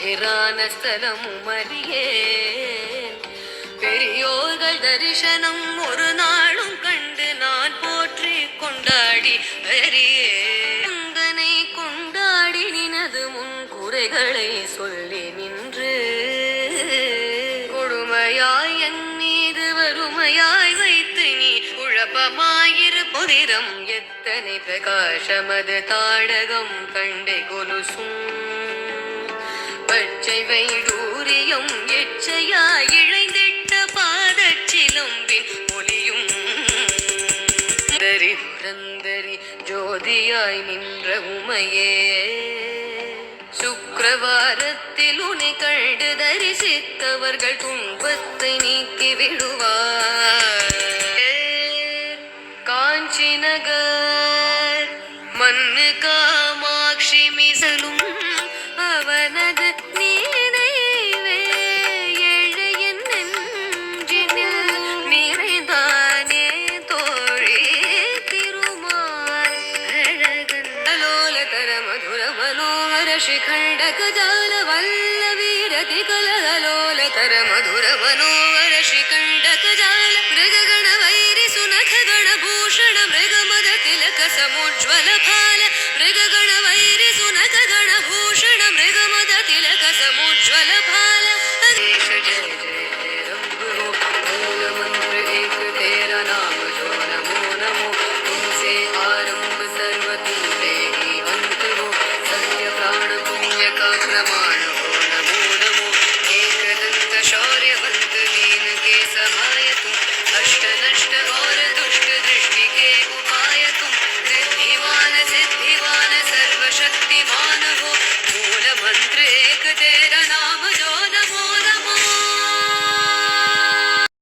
நேரான ஸ்தலமும் அறியேன். பெரியோர்கள் தரிசனம் ஒரு நாளும் கண்டு நான் போற்றி கொண்டாடி அறியேங்கனை கொண்டாடி நினது முன் குறைகளை சொல்லி நின்று கொடுமையாய் என் மீது வறுமையாய் வைத்து நீ குழப்பமாயிரு பொதிரம் எத்தனை பிரகாசமது தாடகம் கண்டை கொலுசும் பச்சை வைடூரியம் எச்சையாய் இழைந்திட்ட பாதச்சிலம்பின் ஒலியும் தரி புரந்தரி ஜோதியாய் நின்ற உமையே சுக்கிரவாரத்தில் உனை கண்டு தரிசித்தவர்கள் துன்பத்தை நீக்கி விடுவார். காஞ்சி நகர் மண்ணு காமாட்சி மிசலும் அவனது நீனைவே ஏழையின் நெஞ்சினில் நிறைந்தானே தோழி திருமால் அழகன் அலோலதர மதுர மனோகர ಶಿಖಂಡಕ ಜಾಲ ವಲ್ಲವೀರತಿ ಕಲಹಲೋಲತರ ಮಧುರ ಮನೋಹರ ಶಿಖಂಡಕ ಜಾಲ ಮೃಗಗಣ ವೈರಿ ಸುನಖ ಗಣ ಭೂಷಣ ಮೃಗಮದ ತಿಲಕ ಸಮುಜ್ವಲ ಫಾಲ ಮೃಗಗಣ ವೈರಿ ಸುನಖ ಗಣ ಭೂಷಣ ಮೃಗಮದ ತಿಲಕ ಸಮುಜ್ವಲ ಫಾಲ ದೇಶ ಜಯ ಜಯ ಜಯ ರಂಭು ಮೂಲ ಮಂತ್ರ ಏಕ ತೇರಾ ನಾಮ ಜೋ ನಮೋ ನಮೋ ತುಮಸೆ ಆರಂಭ ಸರ್ವ ತುಮಸೆ ही अंत हो सत्य प्राण पुण्य का प्रमाण हो नमो नमो एकदंत शौर्यवंत दीन के सहाय तुम अष्ट नष्ट और